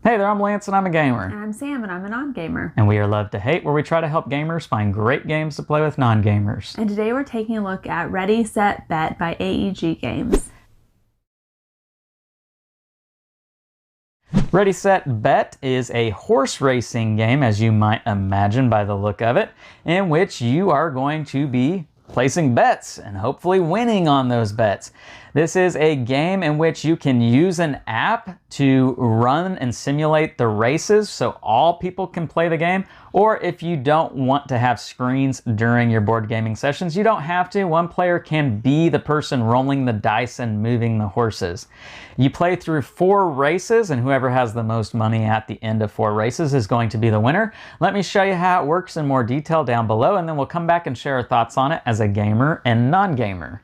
Hey there, I'm Lance and I'm a gamer. And I'm Sam and I'm a non-gamer. And we are Love to Hate, where we try to help gamers find great games to play with non-gamers. And today we're taking a look at Ready, Set, Bet by AEG Games. Ready, Set, Bet is a horse racing game, as you might imagine by the look of it, in which you are going to be placing bets and hopefully winning on those bets. This is a game in which you can use an app to run and simulate the races so all people can play the game, or if you don't want to have screens during your board gaming sessions, you don't have to. One player can be the person rolling the dice and moving the horses. You play through 4 races, and whoever has the most money at the end of 4 races is going to be the winner. Let me show you how it works in more detail down below, and then we'll come back and share our thoughts on it as a gamer and non-gamer.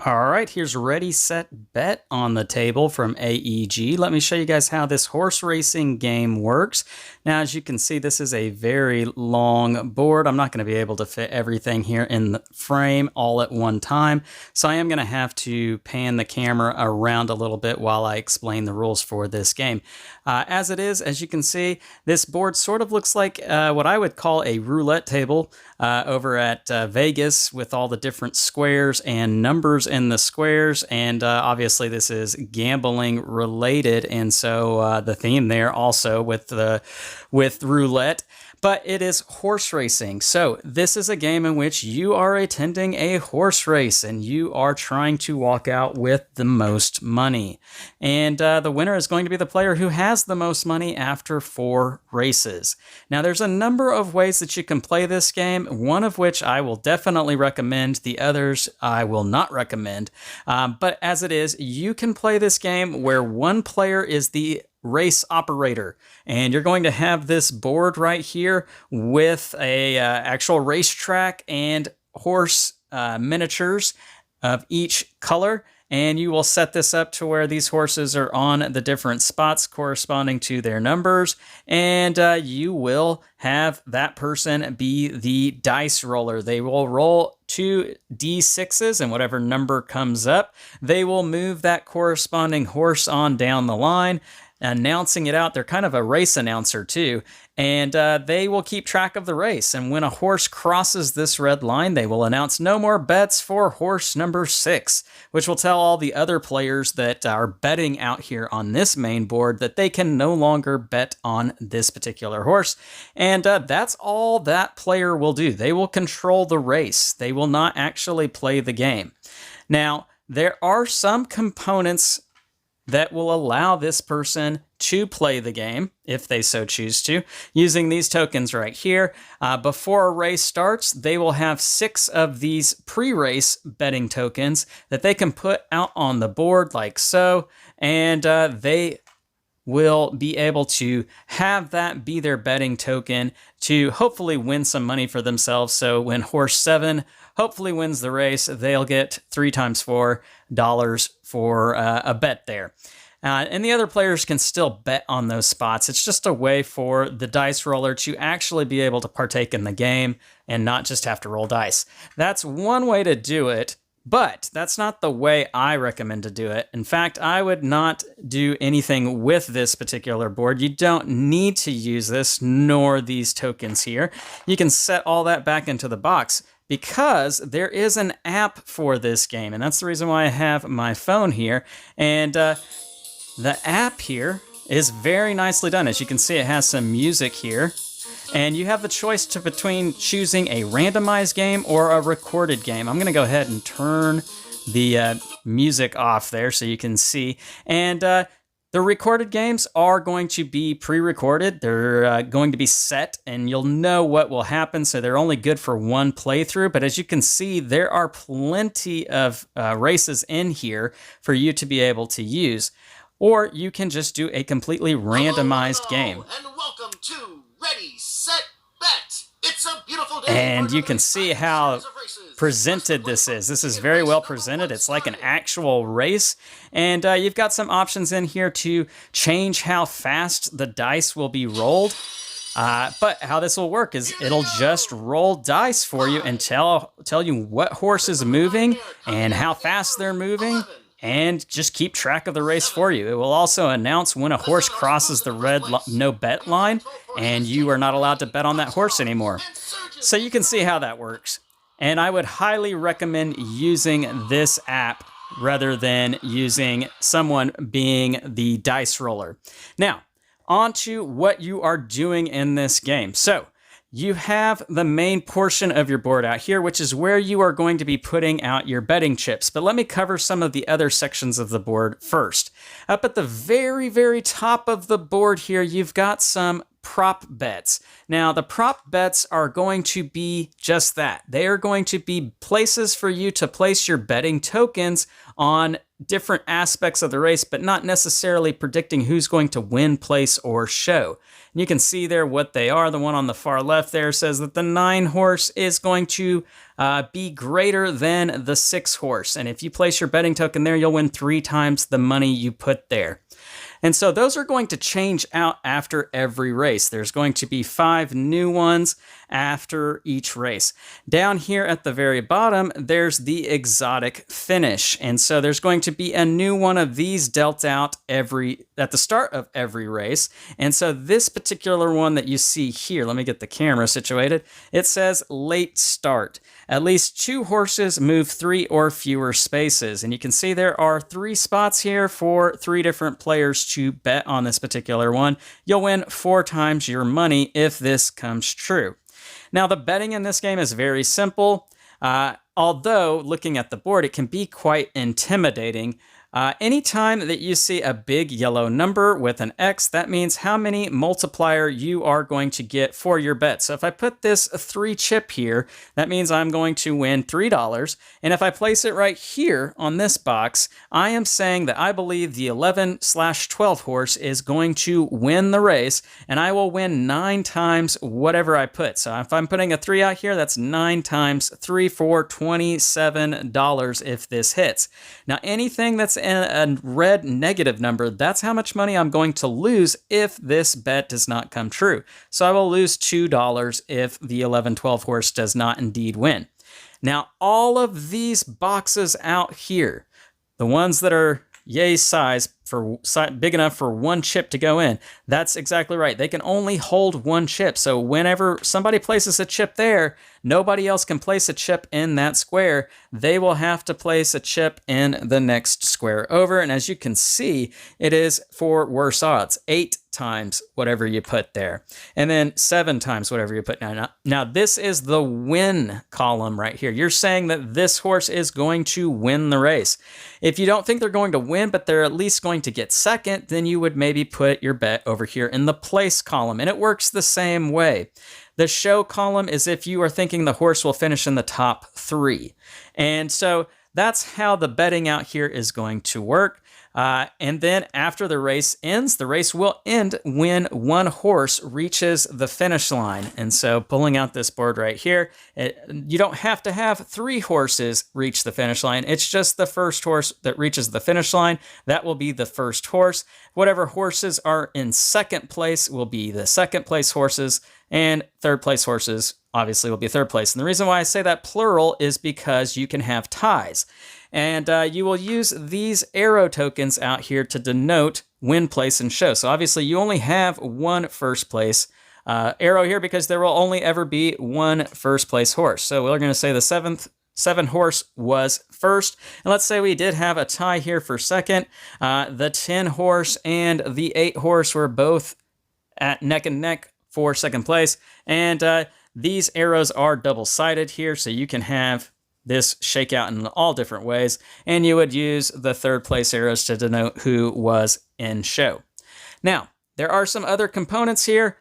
All right, here's Ready, Set, Bet on the table from AEG. Let me show you guys how this horse racing game works. Now, as you can see, this is a very long board. I'm not going to be able to fit everything here in the frame all at one time, so I am going to have to pan the camera around a little bit while I explain the rules for this game. As it is, as you can see, this board sort of looks like what I would call a roulette table over at Vegas, with all the different squares and numbers in the squares, and obviously this is gambling related, and so the theme there also with roulette. But it is horse racing. So this is a game in which you are attending a horse race and you are trying to walk out with the most money. And the winner is going to be the player who has the most money after 4 races. Now, there's a number of ways that you can play this game, one of which I will definitely recommend. The others I will not recommend. But as it is, you can play this game where one player is the race operator, and you're going to have this board right here with a actual racetrack and horse miniatures of each color, and you will set this up to where these horses are on the different spots corresponding to their numbers, and you will have that person be the dice roller. They will roll 2 D6s, and whatever number comes up, they will move that corresponding horse on down the line, announcing it out. They're kind of a race announcer too, and they will keep track of the race. And when a horse crosses this red line, they will announce no more bets for horse number 6, which will tell all the other players that are betting out here on this main board that they can no longer bet on this particular horse. And that's all that player will do. They will control the race. They will not actually play the game. Now, there are some components that will allow this person to play the game, if they so choose to, using these tokens right here. Before a race starts, they will have 6 of these pre-race betting tokens that they can put out on the board like so, and they will be able to have that be their betting token to hopefully win some money for themselves. So when horse 7 hopefully wins the race, they'll get 3 times $4 for a bet there. And the other players can still bet on those spots. It's just a way for the dice roller to actually be able to partake in the game and not just have to roll dice. That's one way to do it, but that's not the way I recommend to do it. In fact, I would not do anything with this particular board. You don't need to use this, nor these tokens here. You can set all that back into the box, because there is an app for this game, and that's the reason why I have my phone here. And the app here is very nicely done. As you can see, it has some music here, and you have the choice between choosing a randomized game or a recorded game. I'm going to go ahead and turn the music off there so you can see. And the recorded games are going to be pre-recorded. They're going to be set, and you'll know what will happen, so they're only good for one playthrough. But as you can see, there are plenty of races in here for you to be able to use. Or you can just do a completely randomized game. And welcome to Ready, Set, Bet. It's a beautiful day. And you can see how presented this is. This is very well presented. It's like an actual race. And you've got some options in here to change how fast the dice will be rolled. But how this will work is it'll just roll dice for you and tell you what horse is moving and how fast they're moving. and just keep track of the race for you. It will also announce when a horse crosses the red no bet line, and you are not allowed to bet on that horse anymore. So you can see how that works. And I would highly recommend using this app rather than using someone being the dice roller. Now, on to what you are doing in this game. So, you have the main portion of your board out here, which is where you are going to be putting out your betting chips. But let me cover some of the other sections of the board first. Up at the very, very top of the board here, you've got some prop bets. Now, the prop bets are going to be just that. They are going to be places for you to place your betting tokens on different aspects of the race, but not necessarily predicting who's going to win, place, or show. And you can see there what they are. The one on the far left there says that the 9 horse is going to be greater than the 6 horse. And if you place your betting token there, you'll win 3 times the money you put there. And so those are going to change out after every race. There's going to be 5 new ones after each race. Down here at the very bottom, there's the exotic finish. And so there's going to be a new one of these dealt out at the start of every race. And so this particular one that you see here, let me get the camera situated. It says late start. At least 2 horses move 3 or fewer spaces. And you can see there are 3 spots here for 3 different players to bet on this particular one. You'll win 4 times your money if this comes true. Now, the betting in this game is very simple. Although, looking at the board, it can be quite intimidating. Anytime that you see a big yellow number with an X, that means how many multiplier you are going to get for your bet. So if I put this 3 chip here, that means I'm going to win $3. And if I place it right here on this box, I am saying that I believe the 11/12 horse is going to win the race, and I will win 9 times whatever I put. So if I'm putting a 3 out here, that's 9 times 3 for $27 if this hits. Now, anything that's a red negative number, that's how much money I'm going to lose if this bet does not come true. So I will lose $2 if the 11/12 horse does not indeed win. Now, all of these boxes out here, the ones that are yay size, big enough for 1 chip to go in, that's exactly right. They can only hold 1 chip. So whenever somebody places a chip there, nobody else can place a chip in that square. They will have to place a chip in the next square over. And as you can see, it is for worse odds, 8 times whatever you put there, and then 7 times whatever you put down. Now, this is the win column right here. You're saying that this horse is going to win the race. If you don't think they're going to win, but they're at least going to get second, then you would maybe put your bet over here in the place column, and it works the same way. The show column is if you are thinking the horse will finish in the top 3. And so that's how the betting out here is going to work. And then after the race ends, the race will end when 1 horse reaches the finish line. And so pulling out this board right here, you don't have to have 3 horses reach the finish line. It's just the first horse that reaches the finish line. That will be the first horse. Whatever horses are in second place will be the second place horses, and third place horses obviously will be third place. And the reason why I say that plural is because you can have ties. And you will use these arrow tokens out here to denote win, place, and show. So obviously you only have 1 first place arrow here because there will only ever be 1 first place horse. So we're going to say the 7 horse was first. And let's say we did have a tie here for second. The 10 horse and the 8 horse were both at neck and neck for second place. And these arrows are double-sided here, so you can have this shake out in all different ways, and you would use the third place arrows to denote who was in show. Now, there are some other components here.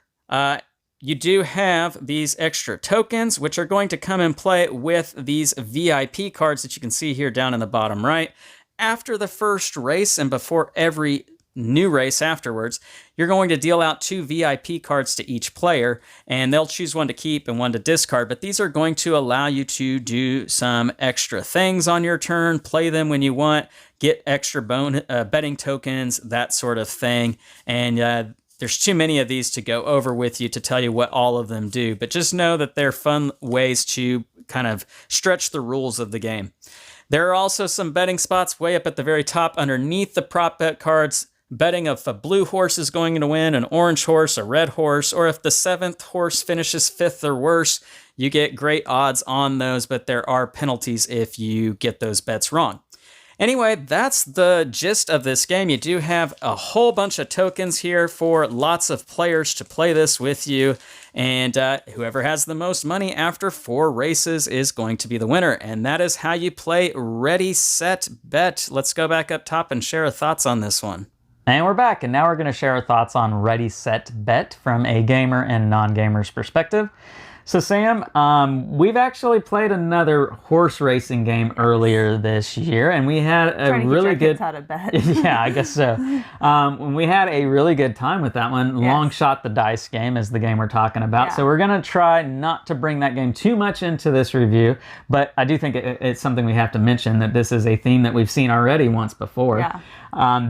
You do have these extra tokens, which are going to come in play with these VIP cards that you can see here down in the bottom right. After the first race and before every new race afterwards, you're going to deal out 2 VIP cards to each player, and they'll choose one to keep and one to discard. But these are going to allow you to do some extra things on your turn, play them when you want, get extra betting tokens, that sort of thing. And there's too many of these to go over with you to tell you what all of them do. But just know that they're fun ways to kind of stretch the rules of the game. There are also some betting spots way up at the very top underneath the prop bet cards, betting if a blue horse is going to win, an orange horse, a red horse, or if the 7th horse finishes 5th or worse. You get great odds on those, but there are penalties if you get those bets wrong. Anyway, that's the gist of this game. You do have a whole bunch of tokens here for lots of players to play this with you. And whoever has the most money after 4 races is going to be the winner. And that is how you play Ready, Set, Bet. Let's go back up top and share our thoughts on this one. And we're back, and now we're going to share our thoughts on Ready, Set, Bet from a gamer and non-gamer's perspective. So Sam, we've actually played another horse racing game earlier this year, and we had a really good. How to bet. Yeah, I guess so. We had a really good time with that one. Yes. Long Shot the Dice game is the game we're talking about. Yeah. So we're gonna try not to bring that game too much into this review, but I do think it's something we have to mention that this is a theme that we've seen already once before. Yeah.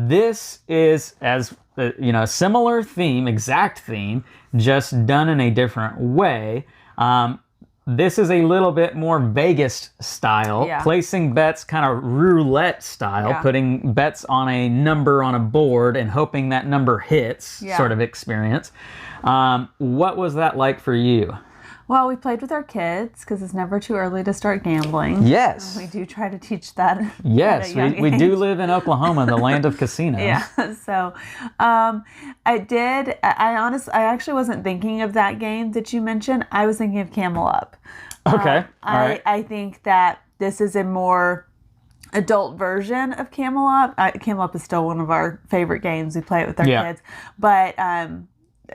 This is a similar theme, exact theme, just done in a different way. This is a little bit more Vegas style, placing bets kind of roulette style, putting bets on a number on a board and hoping that number hits sort of experience. What was that like for you? Well, we played with our kids because it's never too early to start gambling. Yes. We do try to teach that. Yes, at a young we age. do live in Oklahoma, the land of casinos. Yeah. So I actually wasn't thinking of that game that you mentioned. I was thinking of Camel Up. Okay. All right. I think that this is a more adult version of Camel Up. Camel Up is still one of our favorite games. We play it with our kids. But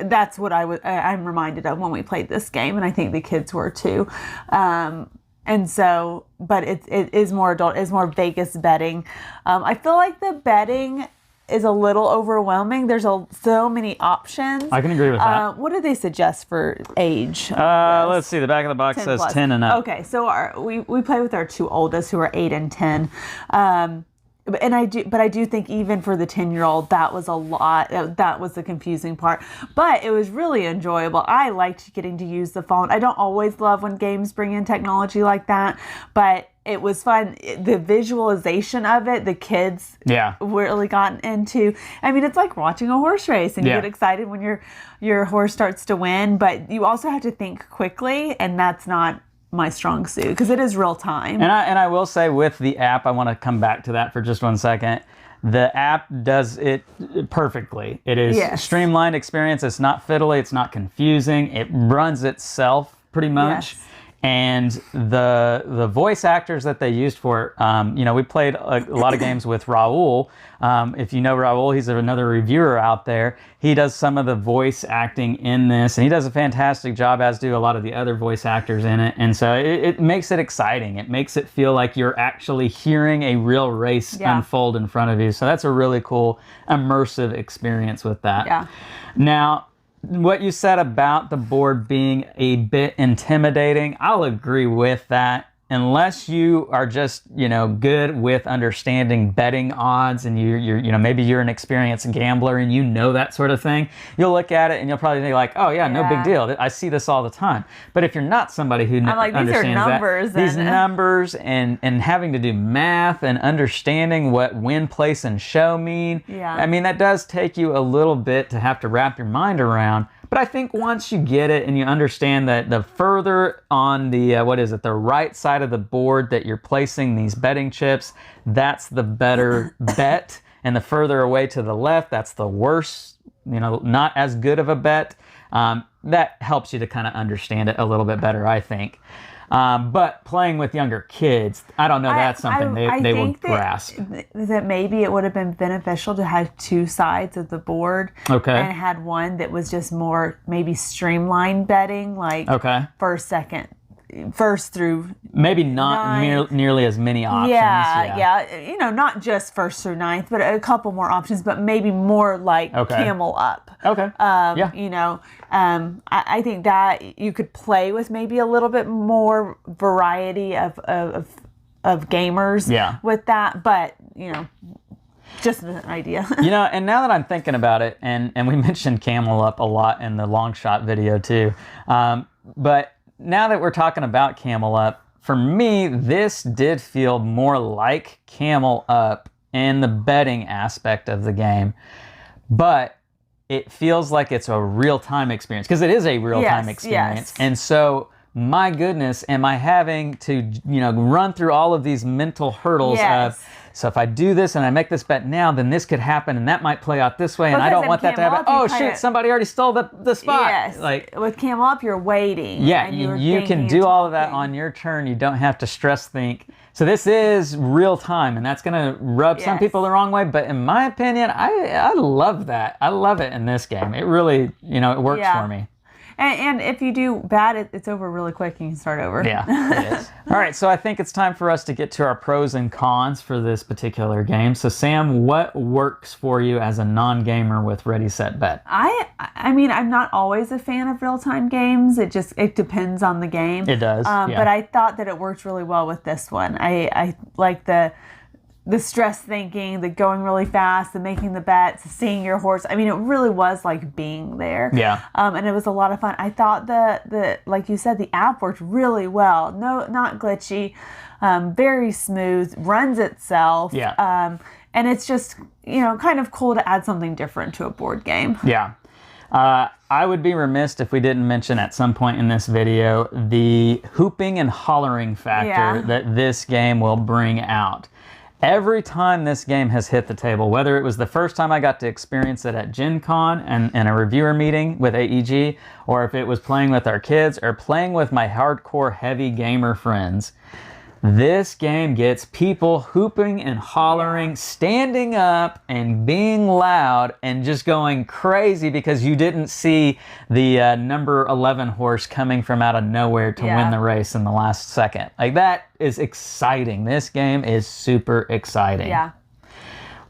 that's what I'm reminded of when we played this game, and I think the kids were too. And so, but it is more adult, it's more Vegas betting. I feel like the betting is a little overwhelming. There's so many options. I can agree with that. What do they suggest for age? Let's see. The back of the box says 10 and up. Okay, so we play with our 2 oldest, who are 8 and 10. And I do think even for the 10-year-old, that was a lot. That was the confusing part. But it was really enjoyable. I liked getting to use the phone. I don't always love when games bring in technology like that, but it was fun. The visualization of it, the kids really got into. I mean, it's like watching a horse race, and you get excited when your horse starts to win, but you also have to think quickly, and that's not my strong suit because it is real time. And I will say with the app, I want to come back to that for just one second. The app does it perfectly. It is streamlined experience. It's not fiddly. It's not confusing. It runs itself pretty much. Yes. And the voice actors that they used for it, we played a lot of games with Raul. If you know Raul, he's another reviewer out there. He does some of the voice acting in this, and he does a fantastic job, as do a lot of the other voice actors in it. And so it makes it exciting. It makes it feel like you're actually hearing a real race unfold in front of you. So that's a really cool, immersive experience with that. Yeah. Now, what you said about the board being a bit intimidating, I'll agree with that. Unless you are just, good with understanding betting odds, and maybe you're an experienced gambler and you know that sort of thing, you'll look at it and you'll probably be like, oh yeah, no big deal. I see this all the time. But if you're not somebody who understands these numbers and having to do math and understanding what win, place, and show mean, I mean, that does take you a little bit to have to wrap your mind around. But I think once you get it and you understand that the further on the, the right side of the board that you're placing these betting chips, that's the better bet. And the further away to the left, that's the worse, not as good of a bet. That helps you to kind of understand it a little bit better, I think. But playing with younger kids, I don't know, that's something they will grasp. That maybe it would have been beneficial to have 2 sides of the board. Okay. And had one that was just more maybe streamlined betting, like first, second, first through maybe not nearly as many options. Yeah. Not just first through ninth, but a couple more options, but maybe more like Camel Up. Okay. I think that you could play with maybe a little bit more variety of gamers with that, but just an idea. And now that I'm thinking about it, and we mentioned Camel Up a lot in the long shot video too, but now that we're talking about Camel Up, for me, this did feel more like Camel Up in the betting aspect of the game, but it feels like it's a real-time experience, because it is a real-time experience. Yes. And so, my goodness, am I having to, run through all of these mental hurdles of, so if I do this and I make this bet now, then this could happen and that might play out this way, and I don't want that to happen. Oh shoot, somebody already stole the spot. Yes. Like with Camel Up, you're waiting. Yeah, and you can do all of that on your turn. You don't have to stress think. So this is real time, and that's going to rub some people the wrong way. But in my opinion, I love that. I love it in this game. It really, it works for me. And if you do bad, it's over really quick and you can start over. Yeah, it is. All right, so I think it's time for us to get to our pros and cons for this particular game. So Sam, what works for you as a non-gamer with Ready, Set, Bet? I mean, I'm not always a fan of real-time games. It depends on the game. It does, But I thought that it worked really well with this one. I like the stress thinking, the going really fast, the making the bets, seeing your horse. I mean, it really was like being there. Yeah. And it was a lot of fun. I thought the like you said, the app worked really well. No, not glitchy. Very smooth. Runs itself. Yeah. And it's just, kind of cool to add something different to a board game. Yeah. I would be remiss if we didn't mention at some point in this video the hooping and hollering factor that this game will bring out. Every time this game has hit the table, whether it was the first time I got to experience it at Gen Con and a reviewer meeting with AEG, or if it was playing with our kids or playing with my hardcore heavy gamer friends, this game gets people hooping and hollering, standing up and being loud and just going crazy because you didn't see the number 11 horse coming from out of nowhere to win the race in the last second. Like, that is exciting. This game is super exciting. Yeah.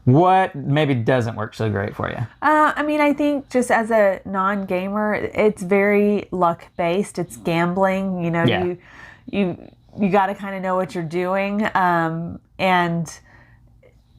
What maybe doesn't work so great for you? I mean, I think just as a non-gamer, it's very luck-based. It's gambling. You got to kind of know what you're doing, and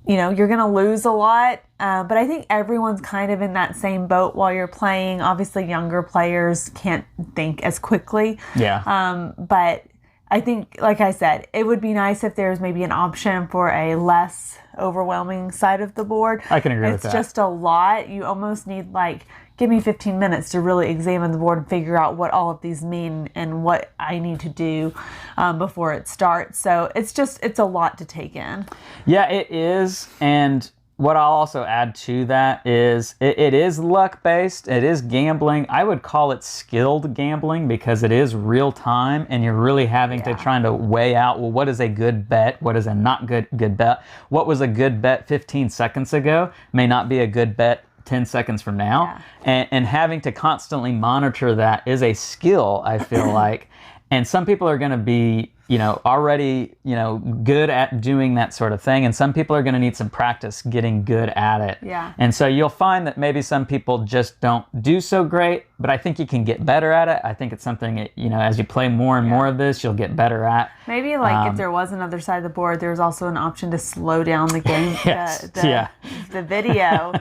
you're going to lose a lot, but I think everyone's kind of in that same boat while you're playing. Obviously, younger players can't think as quickly. Yeah. But I think, like I said, it would be nice if there's maybe an option for a less overwhelming side of the board. I can agree with that. It's just a lot. You almost need, give me 15 minutes to really examine the board and figure out what all of these mean and what I need to do before it starts. So it's a lot to take in. Yeah, it is. And what I'll also add to that is it is luck-based. It is gambling. I would call it skilled gambling because it is real time and you're really having to trying to weigh out, well, what is a good bet? What is a not good bet? What was a good bet 15 seconds ago may not be a good bet 10 seconds from now. And having to constantly monitor that is a skill, I feel like. And some people are going to be, already, good at doing that sort of thing. And some people are going to need some practice getting good at it. Yeah. And so you'll find that maybe some people just don't do so great, but I think you can get better at it. I think it's something that, as you play more and more of this, you'll get better at. Maybe if there was another side of the board, there's also an option to slow down the game, the video.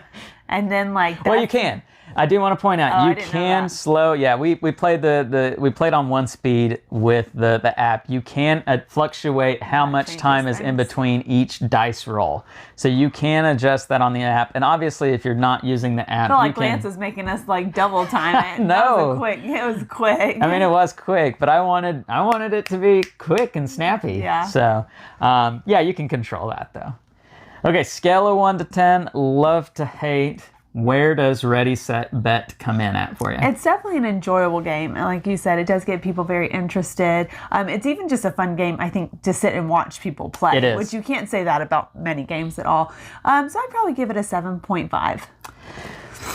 And then well, you can. I do want to point out you can slow. Yeah, we played we played on one speed with the app. You can fluctuate how much time is in between each dice roll, so you can adjust that on the app. And obviously, if you're not using the app, I feel like Lance was making us double time it. No, it was quick. I mean, it was quick, but I wanted it to be quick and snappy. Yeah. So, you can control that though. Okay, scale of 1 to 10, love to hate. Where does Ready, Set, Bet come in at for you? It's definitely an enjoyable game. And like you said, it does get people very interested. It's even just a fun game, I think, to sit and watch people play. It is. Which you can't say that about many games at all. So I'd probably give it a 7.5.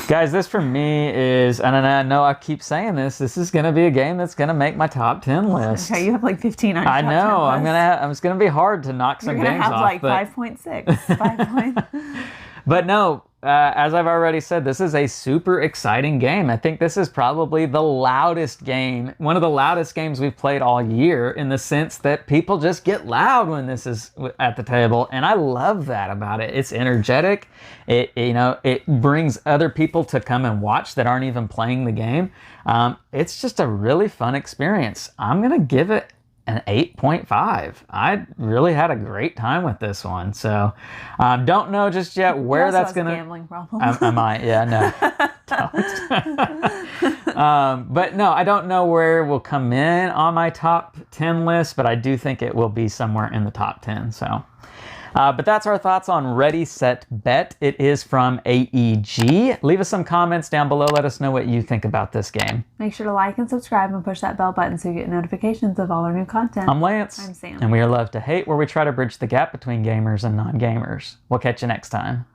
Guys, this for me is, and I know I keep saying this is going to be a game that's going to make my top 10 list. Okay, you have 15 on your I top know. 10 list. It's going to be hard to knock some games off. You're going to have 5.6. 5 points. But no, as I've already said, this is a super exciting game. I think this is probably the loudest game, one of the loudest games we've played all year, in the sense that people just get loud when this is at the table. And I love that about it. It's energetic. It brings other people to come and watch that aren't even playing the game. It's just a really fun experience. I'm going to give it an 8.5. I really had a great time with this one. So don't know just yet where that's going to... gambling problem. I might, yeah, no. Don't. But no, I don't know where it will come in on my top 10 list, but I do think it will be somewhere in the top 10. So, but that's our thoughts on Ready, Set, Bet. It is from AEG. Leave us some comments down below. Let us know what you think about this game. Make sure to like and subscribe and push that bell button so you get notifications of all our new content. I'm Lance. I'm Sam. And we are Love to Hate, where we try to bridge the gap between gamers and non-gamers. We'll catch you next time.